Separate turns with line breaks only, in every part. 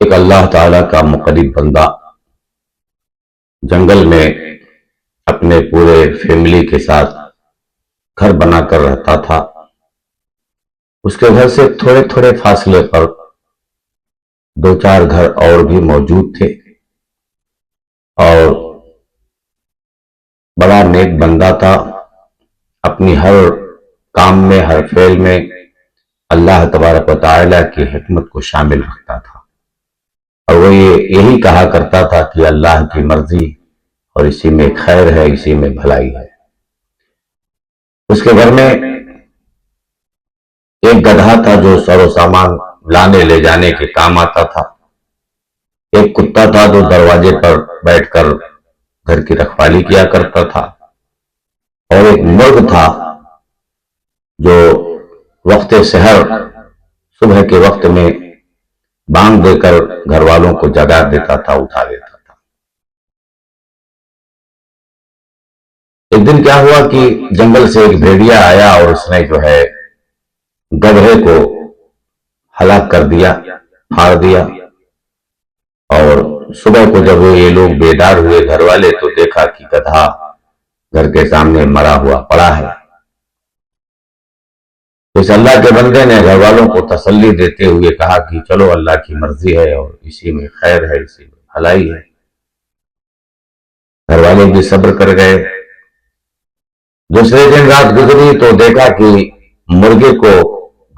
एक अल्लाह ताला का मुक़र्रब बंदा जंगल में अपने पूरे फैमिली के साथ घर बनाकर रहता था। उसके घर से थोड़े थोड़े फासले पर दो चार घर और भी मौजूद थे और बड़ा नेक बंदा था। अपनी हर काम में, हर फेल में अल्लाह तबारक व तआला की हिकमत को शामिल रखता था और वो यही कहा करता था कि अल्लाह की मर्जी और इसी में खैर है, इसी में भलाई है। उसके घर में एक गधा था जो सरो सामान लाने ले जाने के काम आता था। एक कुत्ता था जो दरवाजे पर बैठकर घर की रखवाली किया करता था और एक मुर्ग था जो वक्त सहर, सुबह के वक्त में बांग देकर घर वालों को जगा देता था, उठा देता था। एक दिन क्या हुआ कि जंगल से एक भेड़िया आया और उसने जो है गधे को हलाक कर दिया, फाड़ दिया। और सुबह को जब ये लोग बेदार हुए घर वाले तो देखा कि गधा घर के सामने मरा हुआ पड़ा है। इस अल्लाह के बंदे ने घर वालों को तसल्ली देते हुए कहा कि चलो अल्लाह की मर्जी है और इसी में खैर है, इसी में भलाई है। घर वाले भी सब्र कर गए। दूसरे दिन रात गुजरी तो देखा कि मुर्गे को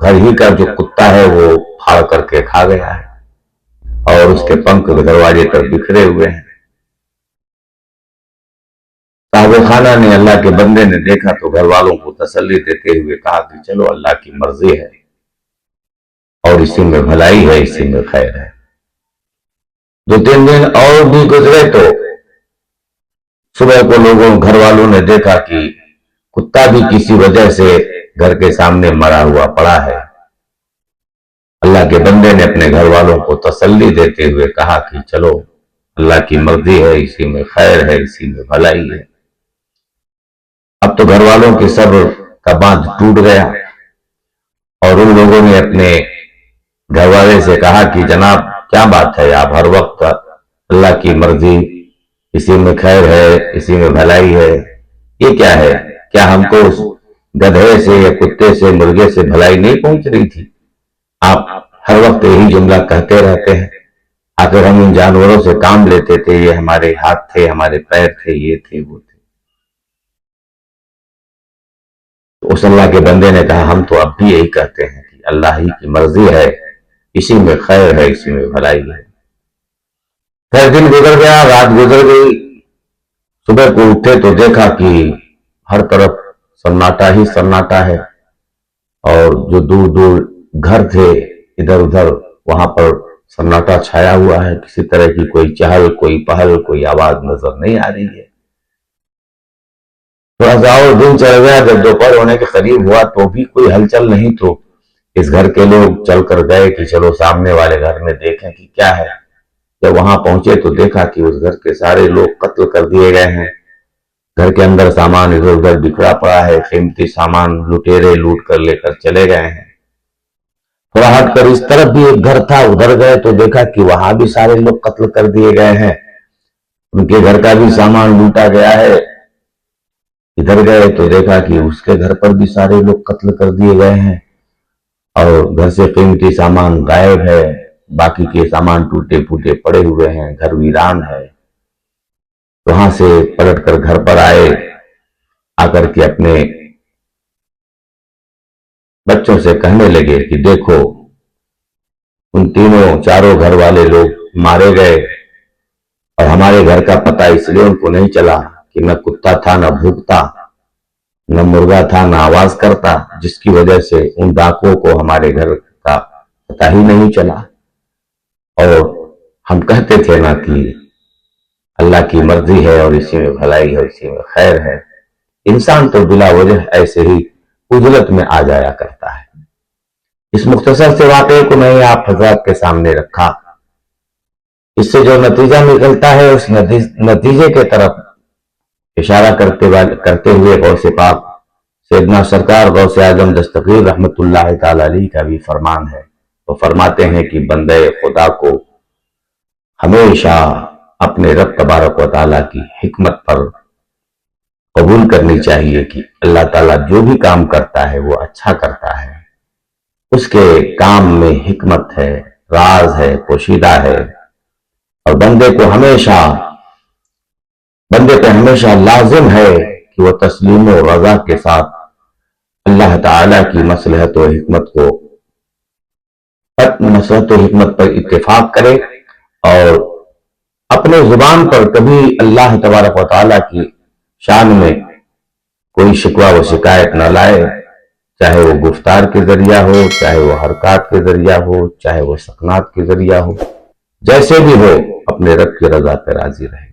घर ही का जो कुत्ता है वो फाड़ करके खा गया है और उसके पंख दरवाजे पर बिखरे हुए हैं। साहब खाना ने, अल्लाह के बंदे ने देखा तो घर वालों को तसल्ली देते हुए कहा कि चलो अल्लाह की मर्जी है और इसी में भलाई है, इसी में खैर है। 2-3 दिन और भी गुजरे तो सुबह को लोगों, घर वालों ने देखा कि कुत्ता भी किसी वजह से घर के सामने मरा हुआ पड़ा है। अल्लाह के बंदे ने अपने घर वालों को तसल्ली देते हुए कहा कि चलो अल्लाह की मर्जी है, इसी में खैर है, इसी में भलाई है। अब तो घर वालों के सब्र का बांध टूट गया और उन लोगों ने अपने घर वाले से कहा कि जनाब क्या बात है, आप हर वक्त अल्लाह की मर्जी, इसी में खैर है, इसी में भलाई है, ये क्या है? क्या हमको उस गधे से या कुत्ते से, मुर्गे से भलाई नहीं पहुंच रही थी? आप हर वक्त यही जुमला कहते रहते हैं। आखिर हम इन जानवरों से काम लेते थे, ये हमारे हाथ थे, हमारे पैर थे, ये थे, वो थे। तो उस अल्लाह के बंदे ने कहा हम तो अब भी यही कहते हैं कि अल्लाह ही की मर्जी है, इसी में खैर है, इसी में भलाई है। फिर दिन गुजर गया, रात गुजर गई। सुबह को उठे तो देखा कि हर तरफ सन्नाटा ही सन्नाटा है और जो दूर दूर घर थे इधर उधर, वहां पर सन्नाटा छाया हुआ है। किसी तरह की कोई चहल, कोई पहल, कोई आवाज नजर नहीं आ रही है। थोड़ा सा और दिन चल गया, जब दोपहर होने के करीब हुआ तो भी कोई हलचल नहीं। तो इस घर के लोग चल कर गए कि चलो सामने वाले घर में देखें कि क्या है। जब वहां पहुंचे तो देखा कि उस घर के सारे लोग कत्ल कर दिए गए हैं। घर के अंदर सामान इधर उधर बिखरा पड़ा है, कीमती सामान लुटेरे लूट कर लेकर चले गए हैं। थोड़ा हटकर इस तरफ भी एक घर था, उधर गए तो देखा कि वहां भी सारे लोग कत्ल कर दिए गए हैं, उनके घर का भी सामान लूटा गया है। इधर गए तो देखा कि उसके घर पर भी सारे लोग कत्ल कर दिए गए हैं और घर से कीमती सामान गायब है, बाकी के सामान टूटे फूटे पड़े हुए हैं, घर वीरान है। वहां से पलट कर घर पर आए, आकर के अपने बच्चों से कहने लगे कि देखो उन तीनों चारों घर वाले लोग मारे गए और हमारे घर का पता इसलिए उनको नहीं चला कि न कुत्ता था, न भूखता, न मुर्गा था, न आवाज करता, जिसकी वजह से उन डाकुओं को हमारे घर का पता ही नहीं चला। और हम कहते थे ना कि अल्लाह की मर्जी है और इसी में भलाई है, इसी में खैर है। इंसान तो बिला वजह ऐसे ही उजलत में आ जाया करता है। इस मुख्तसर से वाकये को मैंने आप हजरात के सामने रखा। इससे जो नतीजा निकलता है उस नतीजे के तरफ इशारा करते हुए गौसे पाक सैयदना सरकार गौसे आजम दस्तगीर रहमतुल्लाह ताला अलैह का भी फरमान है। वो फरमाते हैं कि बंदे खुदा को हमेशा अपने रब तबारक व तआला की हिकमत पर कबूल करनी चाहिए कि अल्लाह ताला जो भी काम करता है वो अच्छा करता है, उसके काम में हिकमत है, राज है, पोशीदा है। और बंदे पे हमेशा लाजिम है कि वो तस्लीम और रजा के साथ अल्लाह ताला की मसलहत व हिकमत पर इत्तेफाक करे और अपने जुबान पर कभी अल्लाह तबारक व तआला की शान में कोई शिकवा व शिकायत न लाए, चाहे वो गुफ्तार के जरिया हो, चाहे वो हरकत के जरिया हो, चाहे वो सकनात के जरिया हो, जैसे भी हो अपने रब की रजा पे राजी रहे।